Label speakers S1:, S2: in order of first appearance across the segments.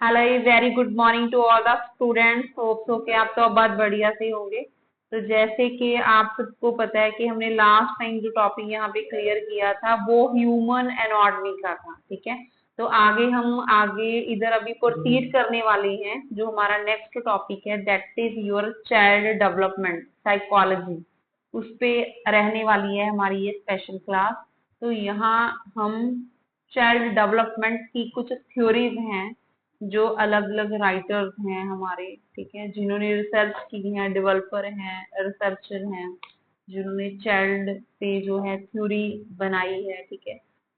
S1: Hello, very good morning to all the students. Hope so कि आप तो बहुत बढ़िया से होंगे। तो जैसे कि आप सबको पता है कि हमने लास्ट टाइम जो टॉपिक यहाँ पे क्लियर किया था वो ह्यूमन एनाटॉमी का था, ठीक है। तो हम आगे इधर अभी प्रोसीड करने वाले हैं। जो हमारा नेक्स्ट टॉपिक है that is your child development psychology, उस पे रहने वाली है हमारी ये स्पेशल क्लास। तो यहाँ हम चाइल्ड डेवलपमेंट की कुछ थ्योरीज हैं जो अलग अलग राइटर्स हैं हमारे, ठीक है, जिन्होंने रिसर्च की है, डेवलपर हैं, रिसर्चर हैं, जिन्होंने चाइल्ड पे जो है थ्योरी बनाई है, ठीक है।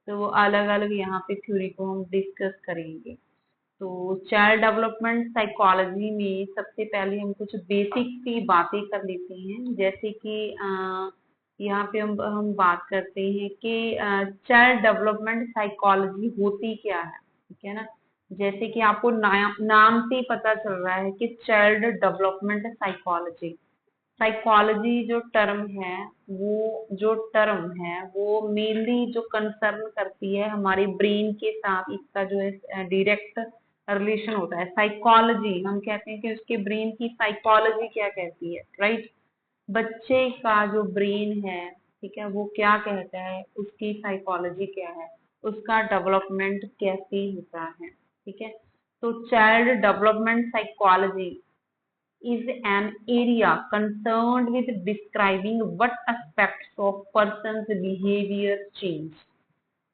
S1: तो वो अलग अलग यहाँ पे थ्योरी को हम डिस्कस करेंगे। तो चाइल्ड डेवलपमेंट साइकोलॉजी में सबसे पहले हम कुछ बेसिक सी बातें कर लेते हैं। जैसे कि यहाँ पे हम बात करते हैं कि चाइल्ड डेवलपमेंट साइकोलॉजी होती क्या है, ठीक है ना। जैसे कि आपको नाम से ही पता चल रहा है कि चाइल्ड डेवलपमेंट साइकोलॉजी। साइकोलॉजी जो टर्म है वो मेनली जो कंसर्न करती है हमारे ब्रेन के साथ, इसका जो है डायरेक्ट रिलेशन होता है। साइकोलॉजी हम कहते हैं कि उसके ब्रेन की साइकोलॉजी क्या कहती है, राइट। बच्चे का जो ब्रेन है, ठीक है, वो क्या कहता है, उसकी साइकोलॉजी क्या है, उसका डेवलपमेंट कैसे होता है, ठीक है। तो child development psychology is an area concerned with describing what aspects of person's behavior change,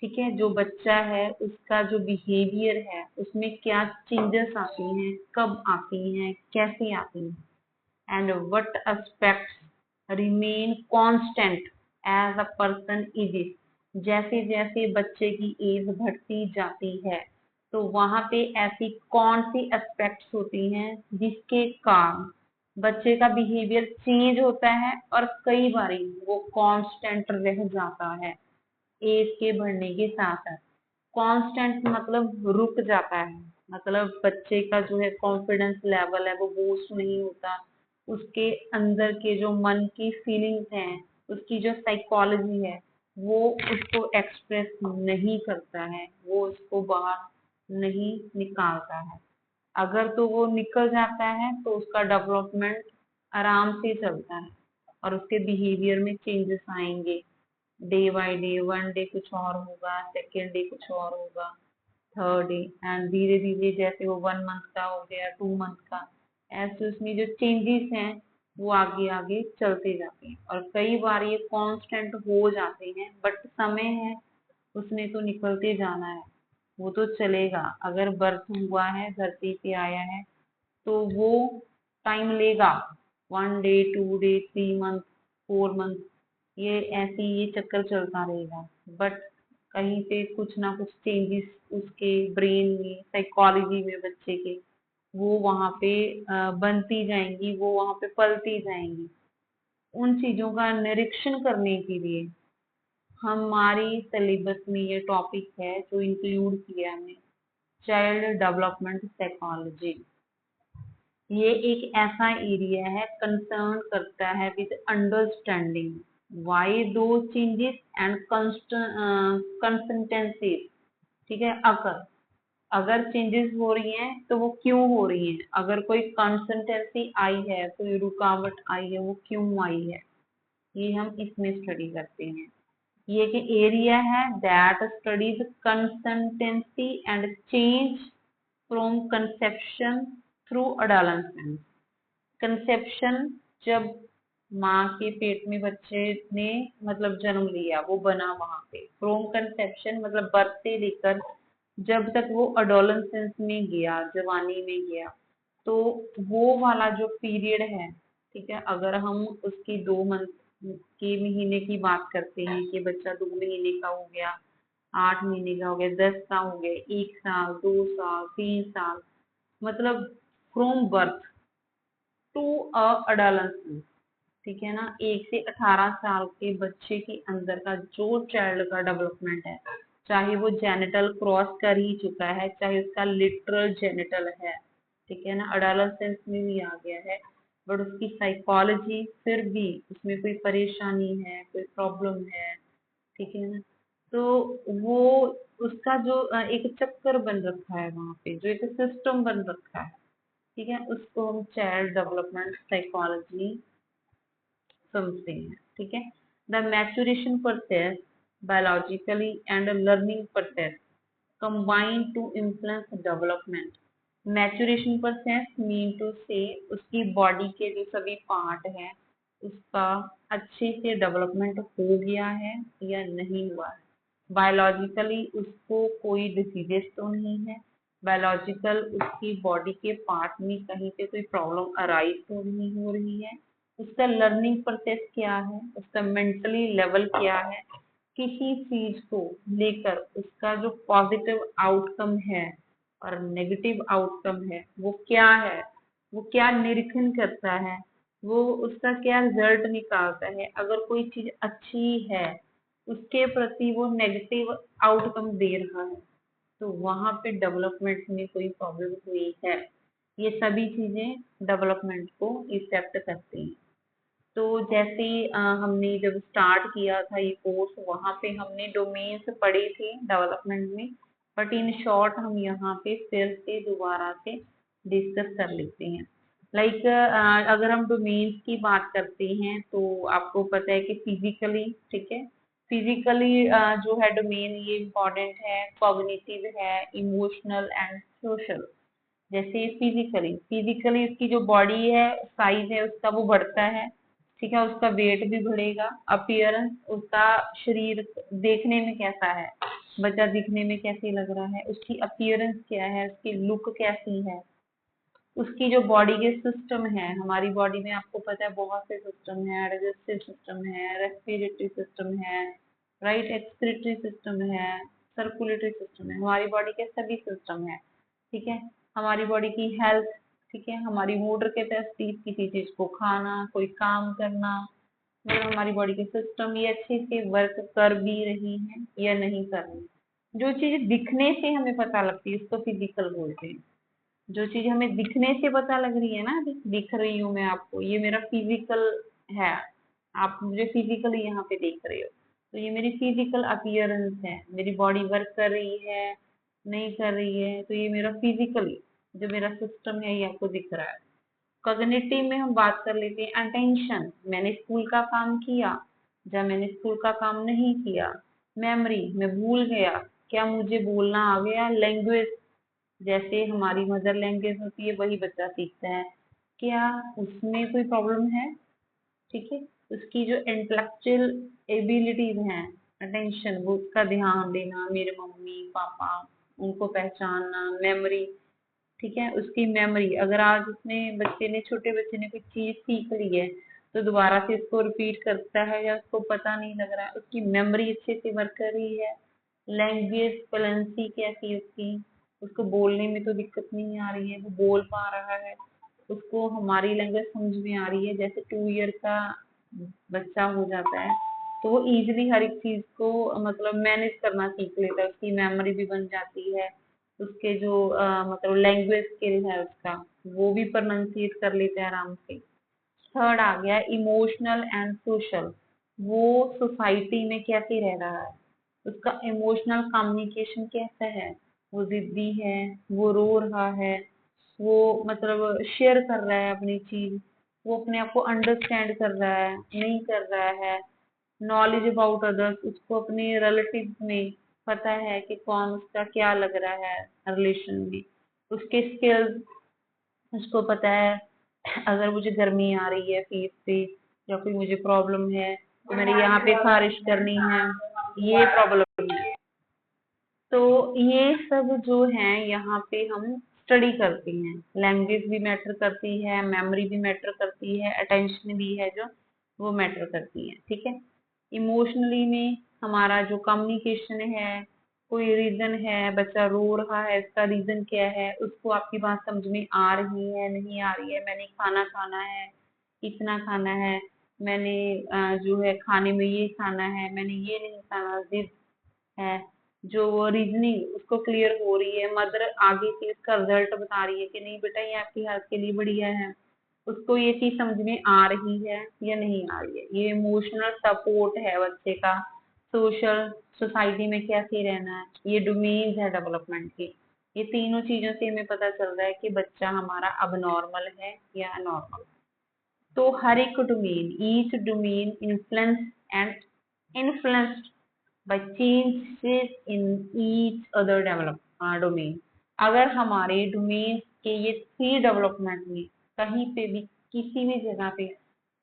S1: ठीक है। जो बच्चा है उसका जो बिहेवियर है उसमें क्या चेंजेस आती हैं, कब आती हैं, कैसे आती हैं, and what aspects remain constant as a person ages. जैसे जैसे बच्चे की एज बढ़ती जाती है तो वहां पे ऐसी कौन सी एस्पेक्ट्स होती हैं जिसके कारण बच्चे का बिहेवियर चेंज होता है और कई बारी वो कांस्टेंट रह जाता है एज के बढ़ने के साथ साथ। कांस्टेंट मतलब रुक जाता है, मतलब बच्चे का जो है कॉन्फिडेंस लेवल है वो बूस्ट नहीं होता। उसके अंदर के जो मन की फीलिंग्स हैं, उसकी जो साइकोलॉजी है वो उसको एक्सप्रेस नहीं करता है, वो उसको बाहर नहीं निकालता है। अगर तो वो निकल जाता है तो उसका डेवलपमेंट आराम से चलता है और उसके बिहेवियर में चेंजेस आएंगे। Day by day, one day कुछ और होगा, सेकेंड डे कुछ और होगा, थर्ड डे, एंड धीरे धीरे जैसे वो 1 मंथ का हो गया, 2 मंथ का, ऐसे उसमें जो चेंजेस हैं वो आगे आगे चलते जाते हैं और कई बार ये कांस्टेंट हो जाते हैं। बट समय है, उसने तो निकलते जाना है, वो तो चलेगा। अगर बर्थ हुआ है, धरती पे आया है, तो वो टाइम लेगा। 1 डे, 2 डे, 3 मंथ, 4 मंथ, ये ऐसे ये चक्कर चलता रहेगा। बट कहीं पे कुछ ना कुछ चेंजेस उसके ब्रेन में, साइकोलॉजी में बच्चे के, वो वहां पे बनती जाएंगी, वो वहां पे पलती जाएंगी। उन चीजों का निरीक्षण करने के लिए हमारी सिलेबस में ये टॉपिक है जो इंक्लूड किया हमने, चाइल्ड डेवलपमेंट साइकोलॉजी। ये एक ऐसा एरिया है कंसर्न करता है विद अंडरस्टैंडिंग वाई दो चेंजेस एंड कंसिस्टेंसीज, ठीक है। अगर अगर चेंजेस हो रही हैं तो वो क्यों हो रही हैं, अगर कोई कंसिस्टेंसी आई है, कोई रुकावट आई है, वो क्यों आई है, ये हम इसमें स्टडी करते हैं। ये एक एरिया है that studies consistency and change from conception through adolescence. Conception, जब माँ के पेट में बच्चे ने मतलब जन्म लिया, वो बना वहां पे। फ्रॉम कंसेप्शन मतलब बर्थ से लेकर जब तक वो अडोलेसेंस में गया, जवानी में गया, तो वो वाला जो पीरियड है, ठीक है। अगर हम उसकी 2 मंथ के महीने की बात करते हैं कि बच्चा 2 महीने का हो गया, 8 महीने का हो गया, 10 का हो गया, 1 साल, 2 साल, 3 साल, मतलब फ्रॉम बर्थ टू अडोलेसेंस, ठीक है ना। 1 से 18 साल के बच्चे के अंदर का जो चाइल्ड का डेवलपमेंट है, चाहे वो जेनिटल क्रॉस कर ही चुका है, चाहे उसका लिटरल जेनिटल है, ठीक है ना, अडोलेसेंस में भी आ गया है, बट उसकी साइकोलॉजी फिर भी उसमें कोई परेशानी है, कोई प्रॉब्लम है, ठीक है ना। तो वो उसका जो एक चक्कर बन रखा है वहां पे, जो एक सिस्टम बन रखा है, ठीक है, उसको हम चाइल्ड डेवलपमेंट साइकोलॉजी समझते हैं, ठीक है। The maturation process biologically and learning process combine to influence development। Maturation process mean to say उसकी बॉडी के जो सभी पार्ट हैं उसका अच्छे से डेवलपमेंट हो गया है या नहीं हुआ है। बायोलॉजिकली उसको कोई डिसीजेस तो नहीं है, बायोलॉजिकल उसकी बॉडी के पार्ट में कहीं पे कोई प्रॉब्लम अराइज तो नहीं हो रही है। उसका लर्निंग प्रोसेस क्या है, उसका मेंटली लेवल क्या है, किसी चीज को लेकर उसका जो पॉजिटिव आउटकम है और नेगेटिव आउटकम है वो क्या है, वो क्या निरीक्षण करता है, वो उसका क्या रिजल्ट निकालता है। अगर कोई चीज अच्छी है उसके प्रति वो नेगेटिव आउटकम दे रहा है तो वहां पे डेवलपमेंट में कोई प्रॉब्लम हुई है। ये सभी चीजें डेवलपमेंट को इफेक्ट करती हैं। तो जैसे हमने जब स्टार्ट किया था ये कोर्स वहां पे हमने डोमेन्स पढ़े थे डेवलपमेंट में, बट इन शॉर्ट हम यहाँ पे फिर से दोबारा से डिस्कस कर लेते हैं। लाइक अगर हम डोमेन्स की बात करते हैं तो आपको पता है कि फिजिकली, ठीक है, फिजिकली जो है डोमेन ये इम्पोर्टेंट है, कॉग्निटिव है, इमोशनल एंड सोशल। जैसे फिजिकली उसकी जो बॉडी है, साइज है उसका वो बढ़ता है, ठीक है, उसका वेट भी बढ़ेगा, अपीयरेंस उसका, शरीर देखने में कैसा है, बच्चा दिखने में कैसे लग रहा है, उसकी अपीयरेंस क्या है, उसकी लुक कैसी है, उसकी जो बॉडी के सिस्टम है, हमारी बॉडी में आपको पता है बहुत से सिस्टम है, डाइजेस्टिव सिस्टम है, रेस्पिरेटरी सिस्टम है, राइट, एक्सक्रीटरी सिस्टम है, सर्कुलेटरी सिस्टम है, हमारी बॉडी के सभी सिस्टम है, ठीक है। हमारी बॉडी की हेल्थ, ठीक है, हमारी मोटर कैपेसिटी, किसी चीज को खाना, कोई काम करना, मतलब हमारी बॉडी के सिस्टम ये अच्छे से वर्क कर भी रही है या नहीं कर रही। जो चीज दिखने से हमें पता लगती है उसको फिजिकल बोलते हैं। जो चीज हमें दिखने से पता लग रही है ना, अभी दिख रही हूँ मैं आपको, ये मेरा फिजिकल है, आप मुझे फिजिकली यहाँ पे देख रहे हो, तो ये मेरी फिजिकल अपीयरेंस है, मेरी बॉडी वर्क कर रही है नहीं कर रही है, तो ये मेरा फिजिकली जो मेरा सिस्टम है ये आपको दिख रहा है। कॉग्निटिव में हम बात कर लेते हैं अटेंशन, मैंने स्कूल का काम किया या मैंने स्कूल का काम नहीं किया। मेमोरी, मैं भूल गया, क्या मुझे बोलना आ गया। लैंग्वेज, जैसे हमारी मदर लैंग्वेज होती है वही बच्चा सीखता है, क्या उसमें कोई प्रॉब्लम है, ठीक है। उसकी जो इंटेलेक्चुअल एबिलिटीज हैं, अटेंशन, वो उसका ध्यान देना, मेरे मम्मी पापा उनको पहचानना, मेमोरी, ठीक है, उसकी मेमोरी, अगर आज उसने बच्चे ने छोटे बच्चे ने कोई चीज सीख ली है तो दोबारा से उसको रिपीट करता है या उसको पता नहीं लग रहा है, उसकी मेमोरी अच्छे से वर्क कर रही है। लैंग्वेज फ्लुएंसी कैसी है उसकी, उसको बोलने में तो दिक्कत नहीं आ रही है, वो बोल पा रहा है, उसको हमारी लैंग्वेज समझ में आ रही है। जैसे 2 ईयर का बच्चा हो जाता है तो वो इजीली हर एक चीज को मतलब मैनेज करना सीख लेता है, उसकी मेमोरी भी बन जाती है, उसके जो मतलब लैंग्वेज स्किल है उसका वो भी प्रोनाउंसिएट कर लेते हैं आराम से। थर्ड आ गया इमोशनल एंड सोशल, वो सोसाइटी में कैसे रह रहा है, उसका इमोशनल कम्युनिकेशन कैसा है, वो जिद्दी है, वो रो रहा है, वो मतलब शेयर कर रहा है अपनी चीज, वो अपने आप को अंडरस्टैंड कर रहा है नहीं कर रहा है। नॉलेज अबाउट अदर्स, उसको अपने रिलेटिव में पता है कि कौन उसका क्या लग रहा है रिलेशन में। उसके स्किल्स, उसको पता है अगर मुझे गर्मी आ रही है फेस पे या कोई मुझे प्रॉब्लम है तो मैंने यहाँ पे खारिश करनी है, ये प्रॉब्लम है। तो ये सब जो है यहाँ पे हम स्टडी करते हैं, लैंग्वेज भी मैटर करती है, मेमोरी भी मैटर करती है, अटेंशन भी है जो वो मैटर करती है, ठीक है। इमोशनली में हमारा जो कम्युनिकेशन है, कोई रीजन है, बच्चा रो रहा है, इसका रीजन क्या है, उसको आपकी बात समझ में आ रही है नहीं आ रही है, मैंने खाना खाना है, इतना खाना है, मैंने जो है खाने में ये खाना है, मैंने ये नहीं खाना, जिद है, जो वो रीजनिंग उसको क्लियर हो रही है, मदर आगे से इसका रिजल्ट बता रही है कि नहीं बेटा ये आपकी हेल्थ के लिए बढ़िया है, उसको ये चीज समझ में आ रही है या नहीं आ रही है। ये इमोशनल सपोर्ट है बच्चे का, सोशल, सोसाइटी में कैसे रहना है, ये डोमेन्स है डेवलपमेंट के। ये तीनों चीजों से हमें पता चल रहा है कि बच्चा हमारा अब नॉर्मल है या नॉर्मल। तो हर एक domain, each domain influenced by changes in each other develop domain। अगर हमारे डोमेन के ये 3 डेवलपमेंट में कहीं पे भी किसी भी जगह पे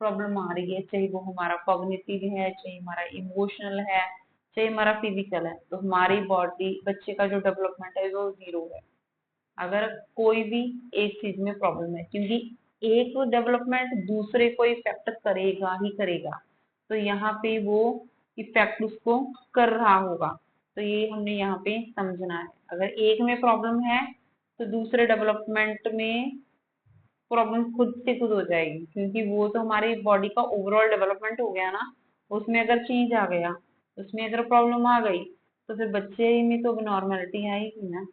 S1: प्रॉब्लम आ रही है, चाहे वो हमारा कॉग्निटिव है, चाहे हमारा इमोशनल है, चाहे हमारा फिजिकल है, तो हमारी बॉडी, बच्चे का जो डेवलपमेंट है वो 0 है अगर कोई भी एक चीज में प्रॉब्लम है, क्योंकि एक डेवलपमेंट दूसरे को इफेक्ट करेगा ही करेगा। तो यहाँ पे वो इफेक्ट उसको कर रहा होगा। तो ये हमने यहाँ पे समझना है, अगर एक में प्रॉब्लम है तो दूसरे डेवलपमेंट में प्रॉब्लम खुद से खुद हो जाएगी, क्योंकि वो तो हमारी बॉडी का ओवरऑल डेवलपमेंट हो गया ना। उसमें अगर चेंज आ गया, उसमें अगर प्रॉब्लम आ गई, तो फिर बच्चे में तो नॉर्मलिटी आएगी ना।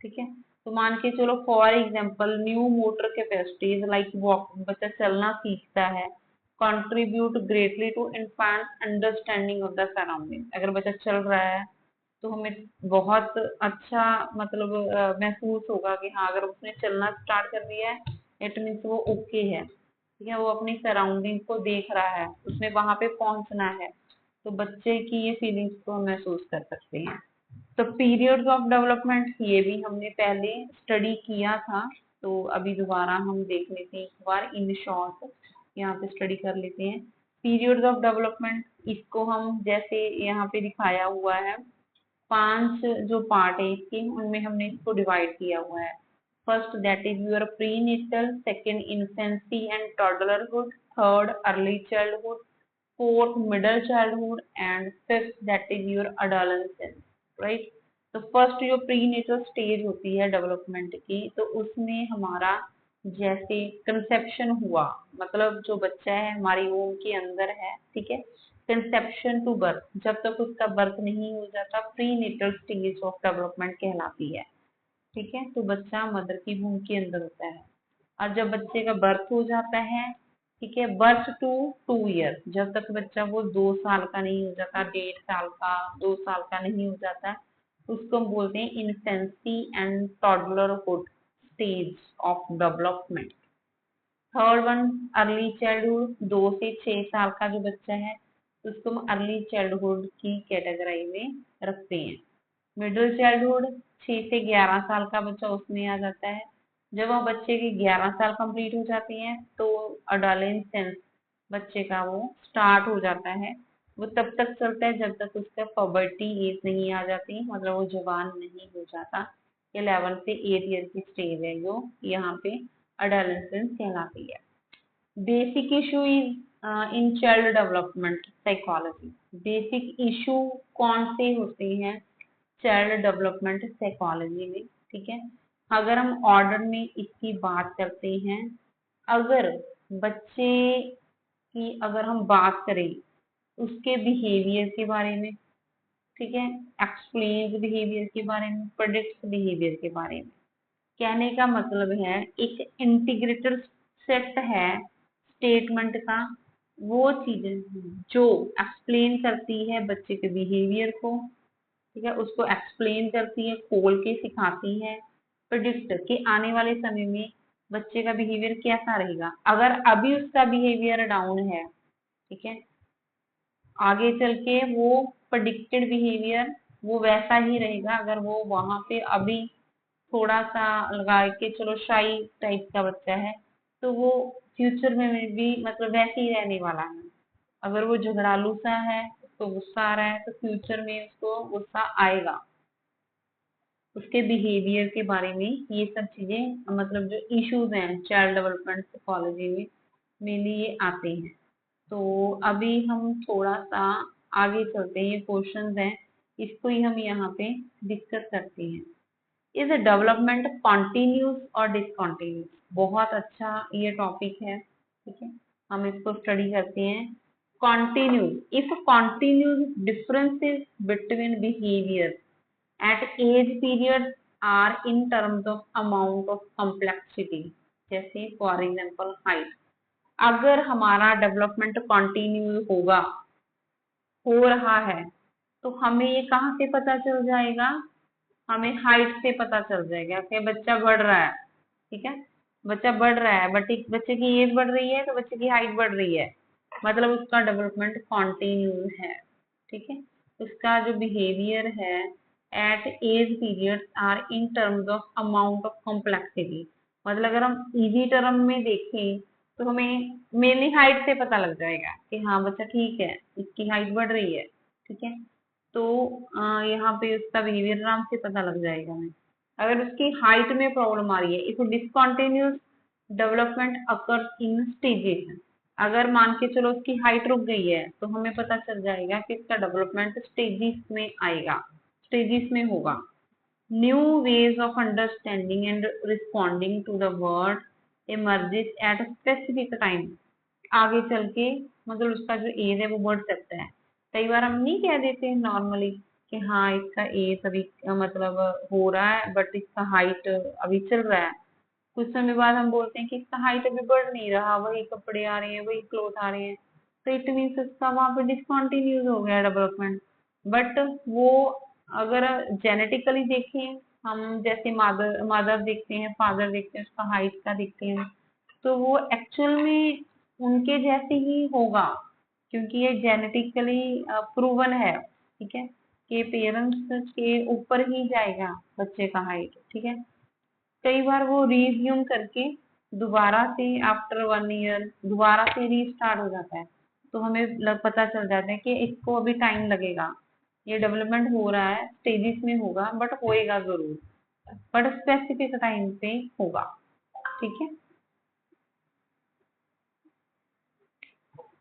S1: ठीक है, तो मान के चलो for example new motor capacities like walking, बच्चा चलना सीखता है, contribute greatly to infant understanding of the surrounding. अगर बच्चा चल रहा है तो हमें बहुत अच्छा मतलब महसूस होगा कि हाँ, अगर उसने चलना स्टार्ट कर दिया है इट मीन्स वो ओके है। ठीक है, वो अपनी सराउंडिंग को देख रहा है, उसने वहां पे पहुंचना है। तो बच्चे की ये फीलिंग्स को हम महसूस कर सकते हैं। तो पीरियड्स ऑफ डेवलपमेंट ये भी हमने पहले स्टडी किया था, तो अभी दोबारा हम देख लेते हैं एक बार इन शॉर्ट, यहाँ पे स्टडी कर लेते हैं। पीरियड्स ऑफ डेवलपमेंट, इसको हम जैसे यहाँ पे दिखाया हुआ है, 5 जो पार्ट है इसके, उनमें हमने इसको डिवाइड किया हुआ है। First that is your prenatal, second infancy and toddlerhood, third early childhood, fourth middle childhood and fifth that is your adolescence. Right, तो फर्स्ट जो प्री नेटल स्टेज होती है डेवलपमेंट की, तो उसमें हमारा जैसे कंसेप्शन हुआ, मतलब जो बच्चा है हमारी वोम के अंदर है, ठीक है, कंसेप्शन टू बर्थ, जब तक उसका बर्थ नहीं हो जाता prenatal stage of development कहलाती है। ठीक है, तो बच्चा मदर की वूम के अंदर होता है। और जब बच्चे का बर्थ हो जाता है, ठीक है, बर्थ टू 2 ईयर, जब तक बच्चा वो 2 साल का नहीं हो जाता, 1.5 साल का, 2 साल का नहीं हो जाता, उसको हम बोलते हैं infancy and toddlerhood stage of development. Third one early childhood, 2 से 6 साल का जो बच्चा है उसको हम अर्ली चाइल्डहुड की कैटेगरी में रखते हैं। मिडिल चाइल्डहुड 6 से 11 साल का बच्चा उसमें आ जाता है। जब वह बच्चे के 11 साल कंप्लीट हो जाते हैं तो अडोलेसेंस बच्चे का वो स्टार्ट हो जाता है। वो तब तक चलता है जब तक उसका पबर्टी एज नहीं आ जाती, मतलब वो जवान नहीं हो जाता। 11 से 8 ईयर की स्टेज है जो यहाँ पे अडोलेसेंस कहलाती है। Basic issue is in child development psychology. Basic issue कौन से होते हैं चाइल्ड डेवलपमेंट साइकोलॉजी में? ठीक है, अगर हम ऑर्डर में इसकी बात करते हैं, अगर बच्चे की अगर हम बात करें उसके बिहेवियर के बारे में, ठीक है, एक्सप्लेन बिहेवियर के बारे में, प्रेडिक्ट बिहेवियर के बारे में, कहने का मतलब है एक इंटीग्रेटेड सेट है स्टेटमेंट का, वो चीजें जो एक्सप्लेन करती है बच्चे के बिहेवियर को, ठीक है, उसको एक्सप्लेन करती है, खोल के सिखाती है, प्रिडिक्ट कि आने वाले समय में बच्चे का बिहेवियर कैसा रहेगा। अगर अभी उसका बिहेवियर डाउन है, ठीक है, आगे चल के वो प्रिडिक्टेड बिहेवियर वो वैसा ही रहेगा। अगर वो वहां पे अभी थोड़ा सा लगा के चलो शाई टाइप का बच्चा है, तो वो फ्यूचर में भी मतलब वैसे ही रहने वाला है। अगर वो झगड़ालू सा है, उसको गुस्सा आ रहा है, तो फ्यूचर में उसको गुस्सा आएगा। उसके बिहेवियर के बारे में ये सब चीजें मतलब जो इश्यूज हैं चाइल्ड डेवलपमेंट साइकोलॉजी में मेनली ये आते हैं। तो अभी हम थोड़ा सा आगे चलते हैं, ये क्वेश्चंस हैं, इसको ही हम यहाँ पे डिस्कस करते हैं। इज डेवलपमेंट कॉन्टिन्यूस और डिसकॉन्टिन्यूस? बहुत अच्छा ये टॉपिक है, ठीक है, हम इसको स्टडी करते हैं। Continuous, if continuous differences between behaviour at age period are in terms of amount of complexity, जैसे फॉर एग्जाम्पल हाइट। अगर हमारा डेवलपमेंट कंटिन्यू होगा, हो रहा है, तो हमें ये कहाँ से पता चल जाएगा, हमें हाइट से पता चल जाएगा कि बच्चा बढ़ रहा है। ठीक है, बच्चा बढ़ रहा है, बट बच्चे की एज बढ़ रही है तो बच्चे की हाइट बढ़ रही है, मतलब उसका डेवलपमेंट कॉन्टिन्यू है। ठीक है, उसका जो बिहेवियर है at age periods are in terms of amount of complexity. मतलब अगर हम इजी टर्म में देखें तो हमें मेनली हाइट से पता लग जाएगा कि हाँ बच्चा ठीक है, इसकी हाइट बढ़ रही है। ठीक है, तो यहाँ पे उसका बिहेवियर आराम से पता लग जाएगा हमें। अगर उसकी हाइट में प्रॉब्लम आ रही है, if discontinuous development occurs in stages, अगर मान के चलो उसकी हाइट रुक गई है तो हमें पता चल जाएगा कि इसका डेवलपमेंट स्टेजेस में आएगा, स्टेजेस में होगा। New ways of understanding and responding to the world emerges at specific time. आगे चल के मतलब उसका जो एज है वो बढ़ सकता है। कई बार हम नहीं कह देते नॉर्मली कि हाँ इसका एज अभी मतलब हो रहा है, बट इसका हाइट अभी चल रहा है। कुछ समय बाद हम बोलते हैं कि इसका हाइट अभी बढ़ नहीं रहा, वही कपड़े आ रहे हैं, वही क्लोथ आ रहे हैं, तो इट मीन्स उसका वहां पे डिसकंटिन्यूज हो गया डेवलपमेंट। बट वो अगर जेनेटिकली देखें, हम जैसे मदर मदर देखते हैं, फादर देखते हैं, उसका हाइट का देखते हैं, तो वो एक्चुअल में उनके जैसे ही होगा, क्योंकि ये जेनेटिकली प्रूवन है। ठीक है, कि पेरेंट्स के ऊपर ही जाएगा बच्चे का हाइट। ठीक है, कई बार वो रिज्यूम करके दोबारा से आफ्टर 1 ईयर दोबारा से रीस्टार्ट हो जाता है, तो हमें पता चल जाता है कि इसको अभी टाइम लगेगा, ये डेवलपमेंट हो रहा है, स्टेजेस में होगा, बट होएगा जरूर, बट स्पेसिफिक टाइम पे होगा। ठीक है,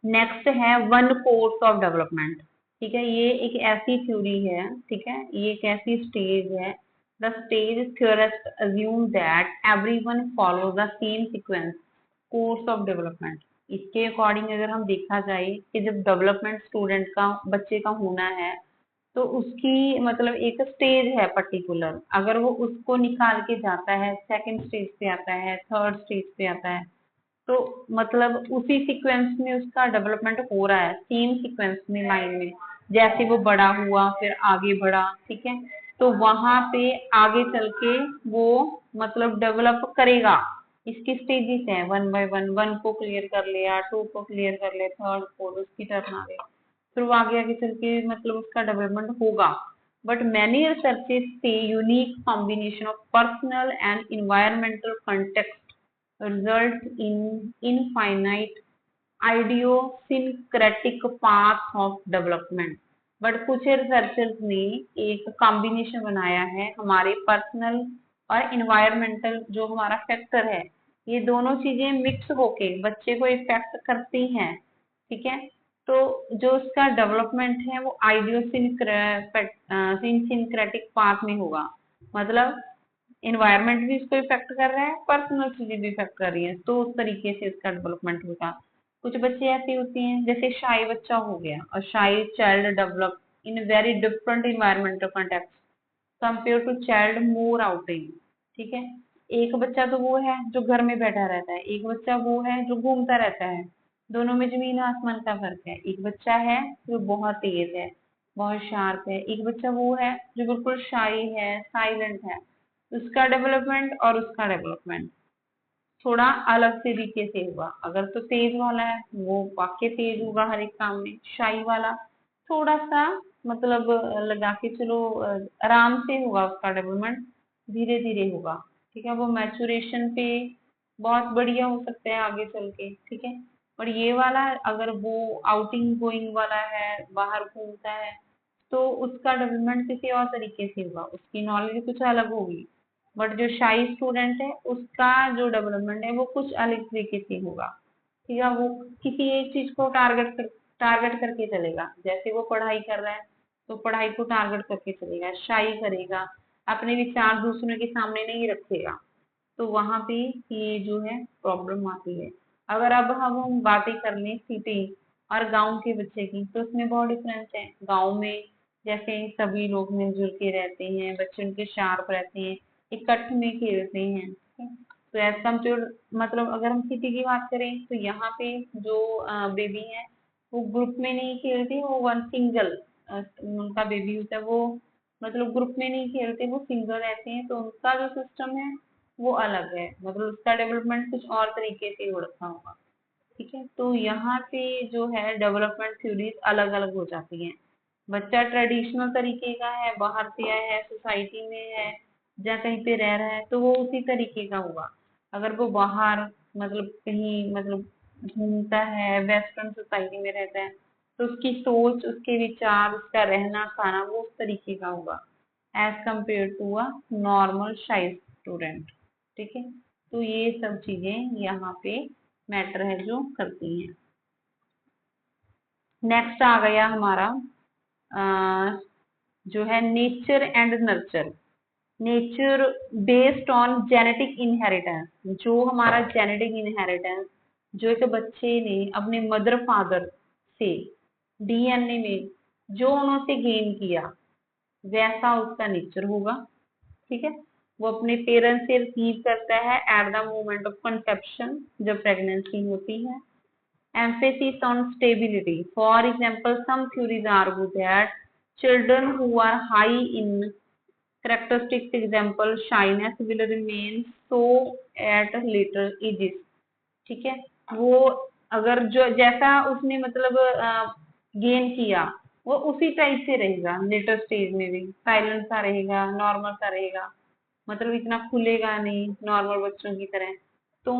S1: नेक्स्ट है वन कोर्स ऑफ डेवलपमेंट। ठीक है, ये एक ऐसी थ्योरी है, ठीक है, ये एक ऐसी स्टेज है। The stage theorists assume that everyone follows the same sequence course of development. इसके अकॉर्डिंग अगर हम देखा जाए कि जब डेवलपमेंट स्टूडेंट का बच्चे का होना है तो उसकी मतलब एक स्टेज है पर्टिकुलर, अगर वो उसको निकाल के जाता है, सेकंड स्टेज पे आता है, थर्ड स्टेज पे आता है, तो मतलब उसी सीक्वेंस में उसका डेवलपमेंट हो रहा है, सेम सीक्वेंस में, लाइन में, जैसे वो बड़ा हुआ फिर आगे बढ़ा। ठीक है, तो वहां पे आगे चल के वो मतलब डेवलप करेगा। इसकी स्टेजेस है, वन बाय वन, वन को क्लियर कर लिया, टू को क्लियर कर लिया, थर्ड फोर्थ उसकी टर्न आ गई, फिर वो आगे आगे चल के मतलब उसका डेवलपमेंट होगा। बट मैनी रिसर्चेस से unique combination of personal and environmental context result in infinite idiosyncratic paths of development। But कुछ रिसर्चर्स ने एक कॉम्बिनेशन बनाया है, हमारे पर्सनल और इन्वायरमेंटल जो हमारा फैक्टर है, ये दोनों चीजें मिक्स होके बच्चे को इफेक्ट करती हैं। ठीक है, तो जो उसका डेवलपमेंट है वो आइडियोसिंक्रेटिक पाथ में होगा, मतलब इन्वायरमेंट भी इसको इफेक्ट कर रहा है, पर्सनल चीजें भी इफेक्ट कर रही है, तो उस तरीके से इसका डेवलपमेंट होगा। कुछ बच्चे ऐसे होते हैं जैसे शाई बच्चा हो गया, और shy child develop in very different environmental context compare to child more outing. ठीक है, एक बच्चा तो वो है जो घर में बैठा रहता है, एक बच्चा वो है जो घूमता रहता है, दोनों में जमीन आसमान का फर्क है। एक बच्चा है जो बहुत तेज है, बहुत शार्प है, एक बच्चा वो है जो बिल्कुल शाई है, साइलेंट है। उसका डेवलपमेंट और उसका डेवलपमेंट थोड़ा अलग तरीके से होगा। अगर तो तेज वाला है वो वाकई तेज होगा हर एक काम में, शाई वाला थोड़ा सा मतलब लगा के चलो आराम से होगा उसका डेवलपमेंट, धीरे धीरे होगा। ठीक है, वो मैचुरेशन पे बहुत बढ़िया हो सकता है आगे चल के। ठीक है, और ये वाला अगर वो आउटिंग गोइंग वाला है, बाहर घूमता है, तो उसका डेवलपमेंट किसी और तरीके से होगा, उसकी नॉलेज कुछ अलग होगी। बट जो शाई स्टूडेंट है उसका जो डेवलपमेंट है वो कुछ अलग तरीके से होगा। ठीक है, वो किसी एक चीज को टारगेट करके चलेगा, जैसे वो पढ़ाई कर रहा है तो पढ़ाई को टारगेट करके चलेगा, शाई करेगा, अपने विचार दूसरों के सामने नहीं रखेगा, तो वहां पे ये जो है प्रॉब्लम आती है। अगर अब हम बातें कर लें सिटी और गांव के बच्चे की, तो उसमें बहुत डिफरेंस है। गांव में जैसे सभी लोग मिलजुल के रहते हैं, बच्चे उनके शार्प रहते हैं, इकट्ठ में खेलते हैं। ठीक है? तो एज कम्पेयर मतलब अगर हम सिटी की बात करें तो यहाँ पे जो बेबी है वो ग्रुप में नहीं खेलती, वो वन सिंगल उनका बेबी होता है वो मतलब ग्रुप में नहीं खेलते, वो सिंगल रहते हैं, तो उनका जो सिस्टम है वो अलग है, मतलब उसका डेवलपमेंट कुछ और तरीके से हो रखा होगा। ठीक है, तो यहाँ पे जो है डेवलपमेंट थ्योरीज अलग अलग हो जाती हैं। बच्चा ट्रेडिशनल तरीके का है, बाहर से आया है, सोसाइटी में है या कहीं पे रह रहा है, तो वो उसी तरीके का होगा। अगर वो बाहर मतलब कहीं मतलब घूमता है, वेस्टर्न सोसाइटी में रहता है, तो उसकी सोच, उसके विचार, उसका रहना खाना वो उस तरीके का होगा as compare to a normal shy student. ठीक है, तो ये सब चीजें यहाँ पे मैटर है जो करती हैं। नेक्स्ट आ गया हमारा अ, जो है nature and nurture. Nature based on genetic inheritance, जो हमारा जेनेटिक इनहेरिटेंस जो एक बच्चे ने अपने मदर फादर से डीएनए में जो उन्होंने गेन किया वैसा उसका नेचर होगा। ठीक है, वो अपने पेरेंट्स से रिसीव करता है at the moment of conception, जब प्रेगनेंसी होती है। Emphasis on stability. For example, some theories argue that children who are high in characteristics, example shyness, will remain so at later ages. ठीक है, वो अगर जो जैसा उसने मतलब गेन किया वो उसी टाइप से रहेगा, लेटर स्टेज में भी साइलेंट सा रहेगा, नॉर्मल सा रहेगा, मतलब इतना खुलेगा नहीं नॉर्मल बच्चों की तरह। तो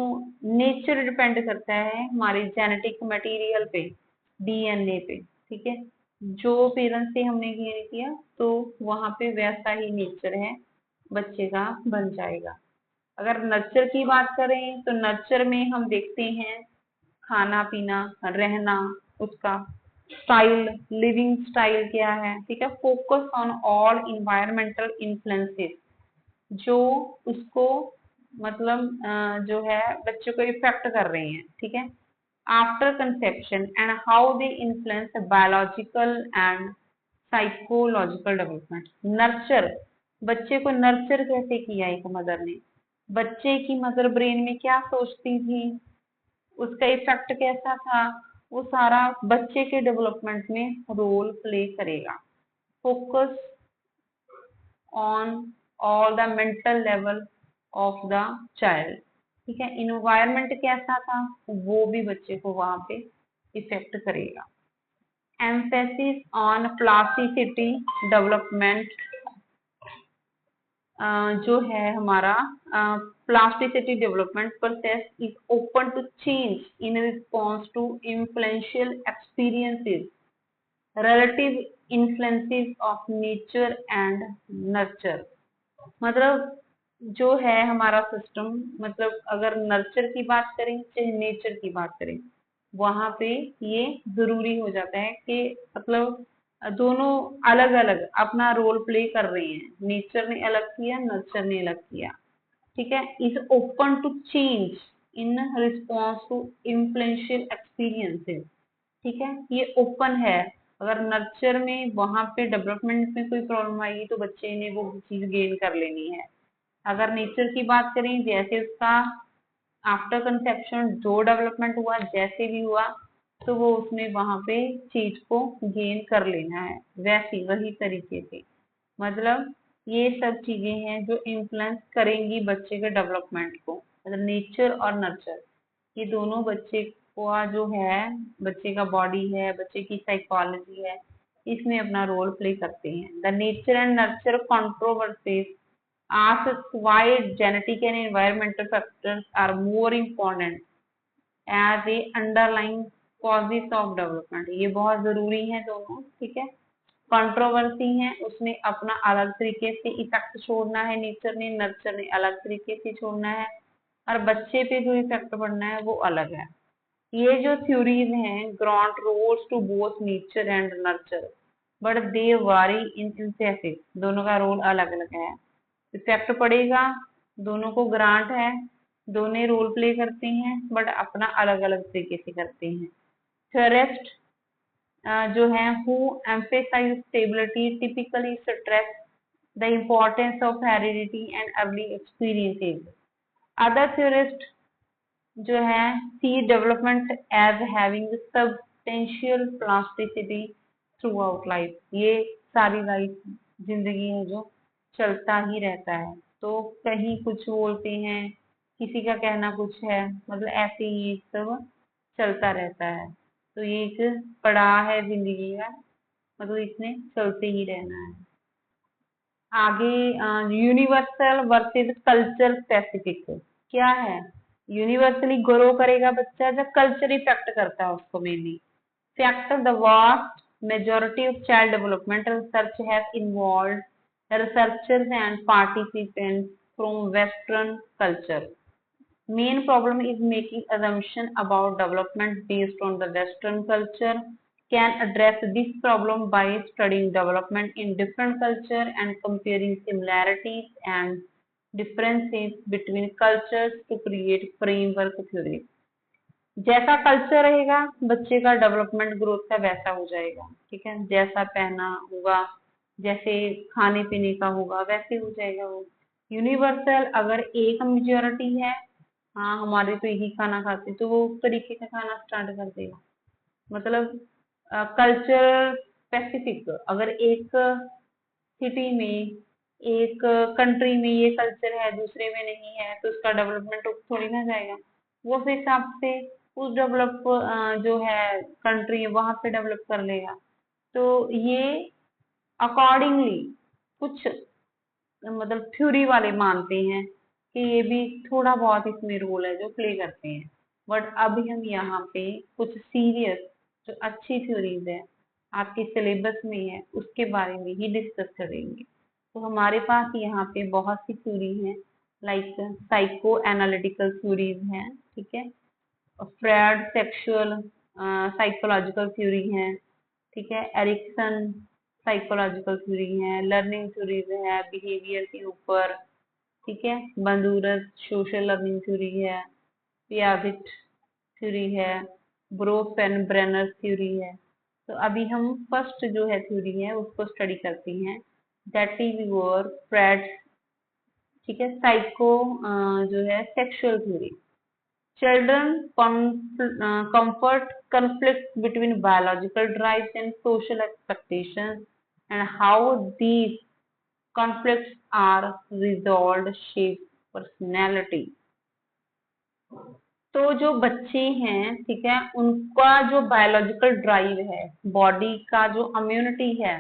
S1: नेचर डिपेंड करता है हमारे जेनेटिक मटेरियल पे, डीएनए पे। ठीक है, जो पेरेंट्स से हमने गेन किया तो वहां पे वैसा ही नेचर है बच्चे का बन जाएगा। अगर नर्चर की बात करें तो नर्चर में हम देखते हैं खाना पीना, रहना, उसका स्टाइल, लिविंग स्टाइल क्या है। ठीक है, focus on all environmental influences जो उसको मतलब जो है बच्चे को इफेक्ट कर रहे हैं। ठीक है, after conception and how they influence biological and psychological development. Nurture, बच्चे को नर्चर कैसे किया एक मदर ने, बच्चे की मदर ब्रेन में क्या सोचती थी, उसका इफेक्ट कैसा था, वो सारा बच्चे के डेवलपमेंट में रोल प्ले करेगा। Focus on all the mental level of the child. ठीक है, इन्वायरमेंट कैसा था वो भी बच्चे को वहां पे इफेक्ट करेगा। एम्फेसिस ऑन प्लास्टिसिटी डेवलपमेंट, जो है हमारा plasticity development process is open to change in response to influential experiences, relative influences of nature and nurture। मतलब जो है हमारा सिस्टम, मतलब अगर नर्चर की बात करें चाहे नेचर की बात करें, वहां पे ये जरूरी हो जाता है कि मतलब दोनों अलग अलग अपना रोल प्ले कर रहे हैं, नेचर ने अलग किया, नर्चर ने अलग किया। ठीक है, is open to change in response to influential experiences. ठीक है, ये ओपन है। अगर नर्चर में वहां पे डेवलपमेंट में कोई प्रॉब्लम आएगी तो बच्चे ने वो चीज गेन कर लेनी है। अगर नेचर की बात करें, जैसे उसका आफ्टर कंसेप्शन जो डेवलपमेंट हुआ जैसे भी हुआ तो वो उसने वहां पे चीज को गेन कर लेना है वैसी वही तरीके से। मतलब ये सब चीजें हैं जो इन्फ्लुएंस करेंगी बच्चे के डेवलपमेंट को, मतलब नेचर और नर्चर ये दोनों बच्चे का जो है, बच्चे का बॉडी है, बच्चे की साइकोलॉजी है, इसमें अपना रोल प्ले करते हैं। The nature and nurture controversies asks why genetic and environmental factors are more important as a underlying causes of development। ये बहुत जरूरी है दोनों। ठीक है, कंट्रोवर्सी है, उसने अपना अलग तरीके से इफेक्ट छोड़ना है नेचर ने, नर्चर ने अलग तरीके से छोड़ना है, और बच्चे पे जो इफेक्ट पड़ना है वो अलग है। ये जो थ्योरीज हैं grant roles to both nature and nurture but they vary in synthesis, दोनों का रोल अलग अलग है, इफेक्ट पड़ेगा, दोनों को ग्रांट है, दोनों रोल प्ले करते हैं बट अपना अलग अलग तरीके से करते हैं। थ्योरिस्ट जो है who emphasize stability typically stress the importance of heredity and early experiences। other theorists जो है see development as having substantial plasticity through out life, ये सारी लाइफ जिंदगी है जो चलता ही रहता है। तो कहीं कुछ बोलते हैं, किसी का कहना कुछ है, मतलब ऐसे ही ये सब चलता रहता है। तो ये एक पड़ाव है जिंदगी का, मतलब इसमें चलते ही रहना है। आगे यूनिवर्सल वर्सेस कल्चर स्पेसिफिक क्या है? यूनिवर्सली ग्रो करेगा बच्चा जब कल्चर इफेक्ट करता है उसको mainly. fact the vast majority of child development research has involved researchers and participants from Western culture. Main problem is making assumption about development based on the Western culture. Can address this problem by studying development in different culture and comparing similarities and differences between cultures to create framework theory. जैसा culture रहेगा बच्चे का development growth का वैसा हो जाएगा, ठीक है। जैसा पहना होगा, जैसे खाने पीने का होगा, वैसे हो जाएगा वो। यूनिवर्सल अगर एक मेजोरिटी है, हाँ हमारे तो यही खाना खाते, तो वो उस तरीके का खाना स्टार्ट कर देगा। मतलब कल्चर स्पेसिफिक, अगर एक सिटी में, एक कंट्री में ये कल्चर है, दूसरे में नहीं है, तो उसका डेवलपमेंट थोड़ी ना जाएगा। वो उस हिसाब से उस डेवलप जो है कंट्री है वहां पे डेवलप कर लेगा। तो ये अकॉर्डिंगली कुछ मतलब थ्योरी वाले मानते हैं कि ये भी थोड़ा बहुत इसमें रोल है जो प्ले करते हैं। बट अभी हम यहाँ पे कुछ सीरियस जो अच्छी थ्योरीज है आपके सिलेबस में है उसके बारे में ही डिस्कस करेंगे। तो हमारे पास यहाँ पे बहुत सी थ्योरी हैं, लाइक साइको एनालिटिकल थ्योरीज हैं, ठीक है। फ्रॉड सेक्सुअल साइकोलॉजिकल थ्योरी है, ठीक है। एरिक्सन साइकोलॉजिकल थ्योरी है, लर्निंग थ्योरीज है बिहेवियर के ऊपर, ठीक है। बंदूरस सोशल लर्निंग थ्योरी है, पियाजेट थ्योरी है, ब्रोफ एंड ब्रेनर थ्योरी है। तो अभी हम फर्स्ट जो है थ्योरी है उसको स्टडी करते हैं, दैट इज योर फ्रॉड, ठीक है। साइको जो है sexual theory. Children comfort conflicts between biological drives and social expectations, and how these conflicts are resolved shape personality. तो जो बच्चे हैं, ठीक है, उनका जो बायोलॉजिकल ड्राइव है, बॉडी का जो इम्यूनिटी है,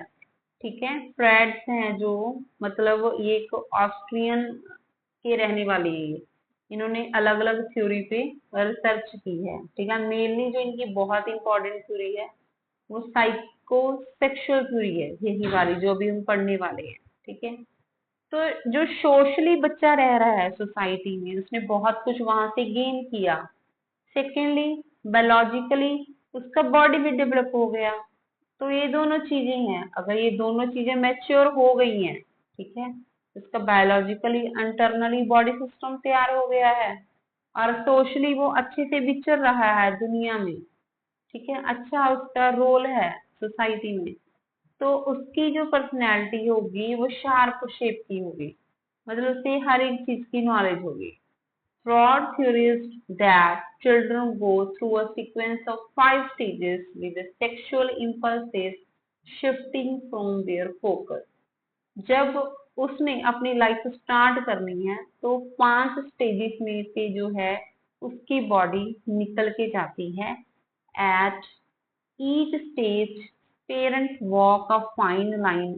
S1: ठीक है, फ्रेड्स हैं जो, मतलब ये एक ऑस्ट्रियन के रहने वाले हैं ये। इन्होंने अलग अलग थ्योरी पे रिसर्च की है, ठीक है। मेनली जो इनकी बहुत इंपॉर्टेंट थ्योरी है वो साइको सेक्सुअल थ्योरी है, यही वाली जो अभी हम पढ़ने वाले हैं, ठीक है। तो जो सोशली बच्चा रह रहा है सोसाइटी में, उसने बहुत कुछ वहां से गेन किया। सेकेंडली बायोलॉजिकली उसका बॉडी भी डेवलप हो गया। तो ये दोनों चीजें हैं, अगर ये दोनों चीजें मैच्योर हो गई हैं, ठीक है, उसका बायोलॉजिकली इंटरनली बॉडी सिस्टम तैयार हो गया है और सोशली वो अच्छे से विचर रहा है दुनिया में, ठीक है, अच्छा उसका रोल है सोसाइटी में, तो उसकी जो पर्सनैलिटी होगी वो शार्प शेप की होगी, मतलब उसे हर एक चीज की नॉलेज होगी। Freud theorized that children go through a sequence of 5 stages with the sexual impulses shifting from their focus. जब उसने अपनी लाइफ स्टार्ट करनी है तो 5 स्टेजेस में से जो है उसकी बॉडी निकल के जाती है। At each stage parents walk a fine line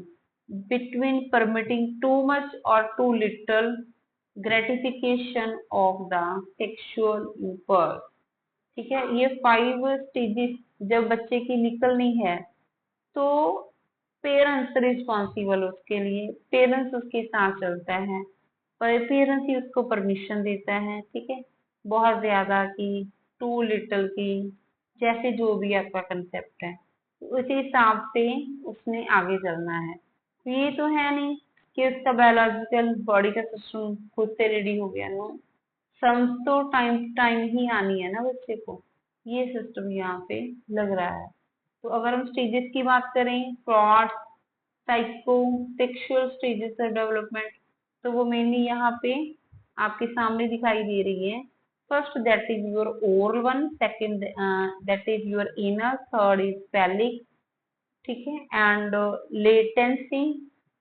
S1: between permitting too much और too little gratification of the sexual impulse, ठीक है। ये 5 स्टेजेस जब बच्चे की निकलनी है तो पेरेंट्स रिस्पॉन्सिबल उसके लिए, पेरेंट्स उसके साथ चलता है, पर पेरेंट्स ही उसको परमिशन देता है, ठीक है। बहुत ज्यादा की, टू लिटिल की, जैसे जो भी आपका कंसेप्ट है उसी हिसाब से उसने आगे चलना है। तो ये तो है नहीं कि उसका बायोलॉजिकल बॉडी का सिस्टम खुद से रेडी हो गया, नो, समझ तो टाइम टू टाइम ही आनी है ना बच्चे को, ये सिस्टम यहाँ पे लग रहा है। तो अगर हम स्टेजेस की बात करें, fraud psycho sexual stages of development, तो वो मेनली यहाँ पे आपके सामने दिखाई दे रही है। First that is your oral one, second that is your anal, third is phallic, ठीक है, एंड लेटेंसी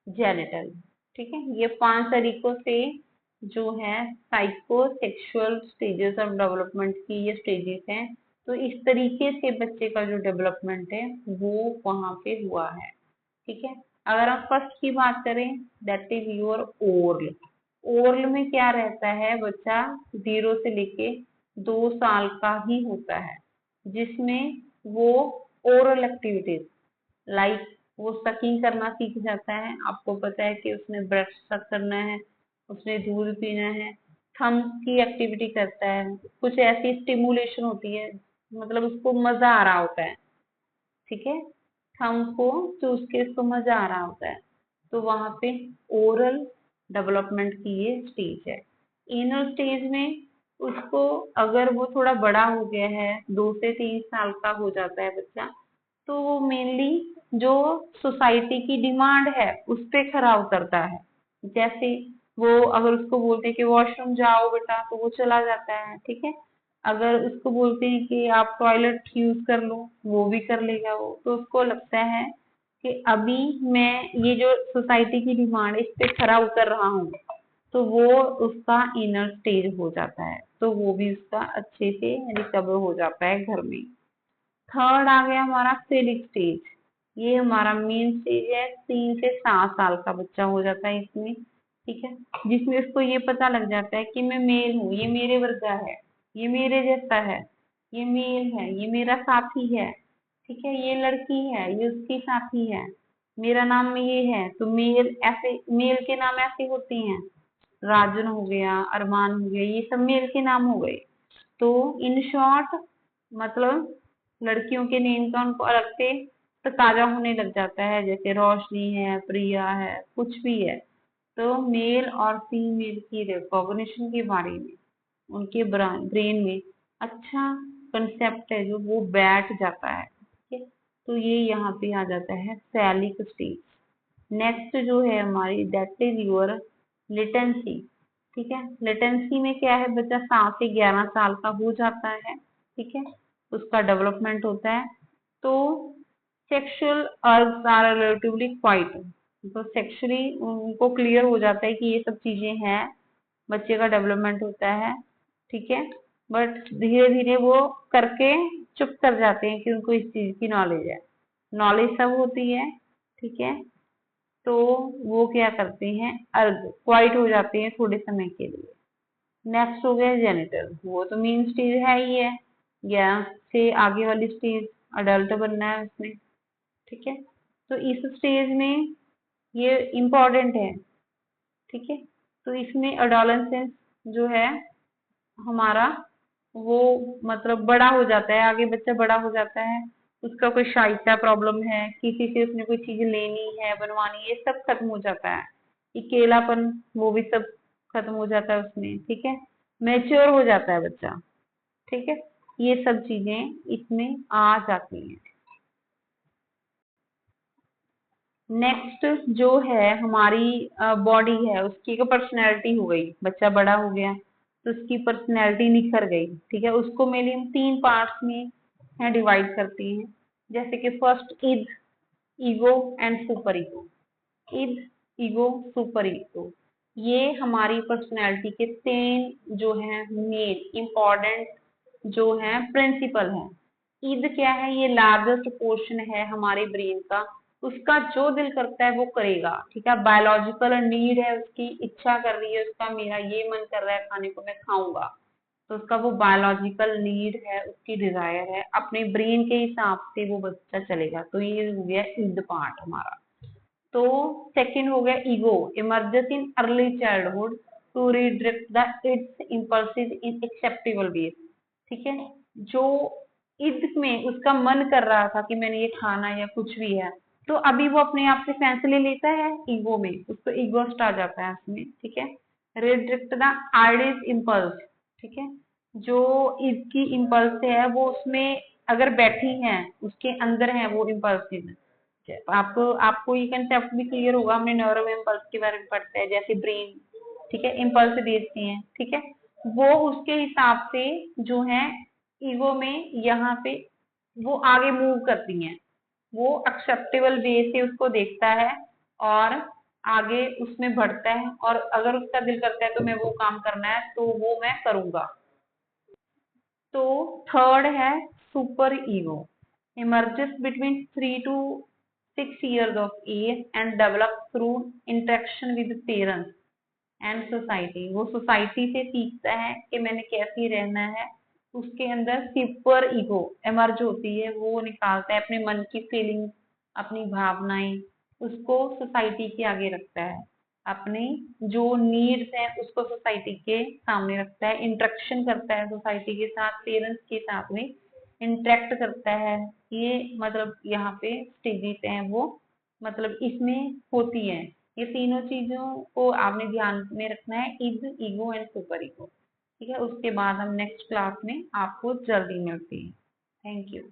S1: जेनिटल। ठीक है, ये 5 तरीकों से जो है साइकोसेक्सुअल स्टेजेस ऑफ डेवलपमेंट की ये स्टेजेस हैं। तो इस तरीके से बच्चे का जो डेवलपमेंट है वो वहां पे हुआ है। ठीक है, अगर हम फर्स्ट की बात करें, that is your oral. Oral में क्या रहता है, बच्चा 0 से लेके 2 साल का ही होता है, जिसमें वो ओरल एक्टिविटीज लाइक वो सकिंग करना सीख जाता है। आपको पता है कि उसने ब्रश सक करना है, उसने दूध पीना है, थम्स की एक्टिविटी करता है, कुछ ऐसी स्टिमुलेशन होती है, मतलब उसको मजा आ रहा होता है। ठीक है, थंब को चूस के इसको मजा आ रहा होता है, तो वहां पे ओरल डेवलपमेंट की ये स्टेज है। एनल स्टेज में उसको, अगर वो थोड़ा बड़ा हो गया है, 2 से 3 साल का हो जाता है बच्चा, तो वो मेनली जो सोसाइटी की डिमांड है उस पे खरा उतरता है। जैसे वो अगर उसको बोलते हैं कि वॉशरूम जाओ बेटा, तो वो चला जाता है। ठीक है, अगर उसको बोलते हैं कि आप टॉयलेट यूज कर लो, वो भी कर लेगा वो। तो उसको लगता है कि अभी मैं ये जो सोसाइटी की डिमांड है इस पे खरा उतर रहा हूँ, तो वो उसका इनर स्टेज हो जाता है, तो वो भी उसका अच्छे से रिकवर हो जाता है घर में। थर्ड आ गया हमारा फेलिक स्टेज। ये हमारा मेन स्टेज है, 3 से 7 साल का बच्चा हो जाता है इसमें। ठीक है, जिसमें उसको ये पता लग जाता है कि मैं मेल हूँ, ये मेरे वर्गा है, ये मेरे जैसा है, ये मेल है, ये मेरा साथी है। ठीक है, ये लड़की है, ये उसकी साथी है, मेरा नाम में ये है। तो मेल, ऐसे मेल के नाम ऐसे होते हैं, राजन हो गया, अरमान हो गया, ये सब मेल के नाम हो गए। तो इन शॉर्ट मतलब लड़कियों के नेम का उनको अलग से तकाजा होने लग जाता है, जैसे रोशनी है, प्रिया है, कुछ भी है। तो मेल और फीमेल की रिकॉग्निशन के बारे में उनके ब्रेन में अच्छा कंसेप्ट है जो वो बैठ जाता है। ठीक है, तो ये यहाँ पे आ जाता है फैलिक स्टेज। नेक्स्ट जो है हमारी, दैट इज योर लिटेंसी। ठीक है, लिटेंसी में क्या है, बच्चा 7 से 11 साल का हो जाता है। ठीक है, उसका डेवलपमेंट होता है। तो सेक्सुअल अर्ग्स आर रिलेटिवली क्वाइट, तो सेक्सुअली उनको क्लियर हो जाता है कि ये सब चीजें हैं, बच्चे का डेवलपमेंट होता है। ठीक है, बट धीरे धीरे वो करके चुप कर जाते हैं कि उनको इस चीज की नॉलेज है। नॉलेज सब होती है। ठीक है, तो वो क्या करते हैं, अर्ग क्वाइट हो जाते हैं थोड़े समय के लिए। नेक्स्ट हो गया जेनिटल, वो तो मेन स्टेज है ही है, या से आगे वाली स्टेज अडल्ट बनना है उसमें। ठीक है, तो इस स्टेज में ये इम्पोर्टेंट है। ठीक है, तो इसमें अडोलेसेंस जो है हमारा, वो मतलब बड़ा हो जाता है, आगे बच्चा बड़ा हो जाता है, उसका कोई शाइस्ता प्रॉब्लम है, किसी से उसने कोई चीज लेनी है, बनवानी है, ये सब खत्म हो जाता है। अकेलापन, वो भी सब खत्म हो जाता है उसमें। ठीक है, मैच्योर हो जाता है बच्चा। ठीक है, ये सब चीजें इसमें आ जाती हैं। नेक्स्ट जो है हमारी बॉडी है, उसकी एक पर्सनैलिटी हो गई, बच्चा बड़ा हो गया तो उसकी पर्सनैलिटी निखर गई। ठीक है, उसको मेनली हम 3 पार्ट्स में है डिवाइड करते हैं। जैसे कि first id, ego and super ego. Id, ego, super ego, ये हमारी पर्सनैलिटी के 3 जो है मेन इम्पोर्टेंट जो है प्रिंसिपल है। ईद क्या है, ये लार्जेस्ट पोर्शन है हमारे ब्रेन का, उसका जो दिल करता है वो करेगा। ठीक है, बायोलॉजिकल नीड है, उसकी इच्छा कर रही है, उसका मेरा ये मन कर रहा है खाने को, मैं खाऊंगा, तो उसका वो बायोलॉजिकल नीड है, उसकी डिजायर है, अपने ब्रेन के हिसाब से वो बच्चा चलेगा। तो ये हो गया ईद पार्ट हमारा। तो सेकंड हो गया ego, emerges in early childhood to redirect the id's impulses in acceptable ways. ठीक है, जो ईद में उसका मन कर रहा था कि मैंने ये खाना या कुछ भी है, तो अभी वो अपने आप से फैसले लेता है ईगो में, उसको ईगोस्ट आ जाता है उसमें। ठीक है, रिडायरेक्ट द आइडियस इम्पल्स। ठीक है, जो ईद की इम्पल्स है वो उसमें अगर बैठी हैं, उसके अंदर है वो इम्पल्सिव। आपको आपको ये कंसेप्ट भी क्लियर होगा, हमने न्यूरो इम्पल्स के बारे में पढ़ते हैं, जैसे ब्रेन, ठीक है, इम्पल्स भेजती हैं। ठीक है, वो उसके हिसाब से जो है ईगो में यहाँ पे वो आगे मूव करती हैं। वो एक्सेप्टेबल वे से उसको देखता है और आगे उसमें बढ़ता है, और अगर उसका दिल करता है तो मैं वो काम करना है तो वो मैं करूंगा। तो थर्ड है super ego, emerges between 3 to 6 years of age and develops through interaction with parents and society. वो सोसाइटी से सीखता है कि मैंने कैसे रहना है, उसके अंदर सुपर ईगो एमर्ज होती है, वो निकालता है अपने मन की फीलिंग, अपनी भावनाएं, उसको सोसाइटी के आगे रखता है, अपने जो नीड्स है उसको सोसाइटी के सामने रखता है, इंटरेक्शन करता है सोसाइटी के साथ, पेरेंट्स के साथ में इंटरेक्ट करता है। ये मतलब यहाँ पे स्टेजेस हैं वो मतलब इसमें होती हैं। ये तीनों चीजों को आपने ध्यान में रखना है, is, ego and super ego. ठीक है, उसके बाद हम नेक्स्ट क्लास में आपको जल्दी मिलते हैं। Thank you.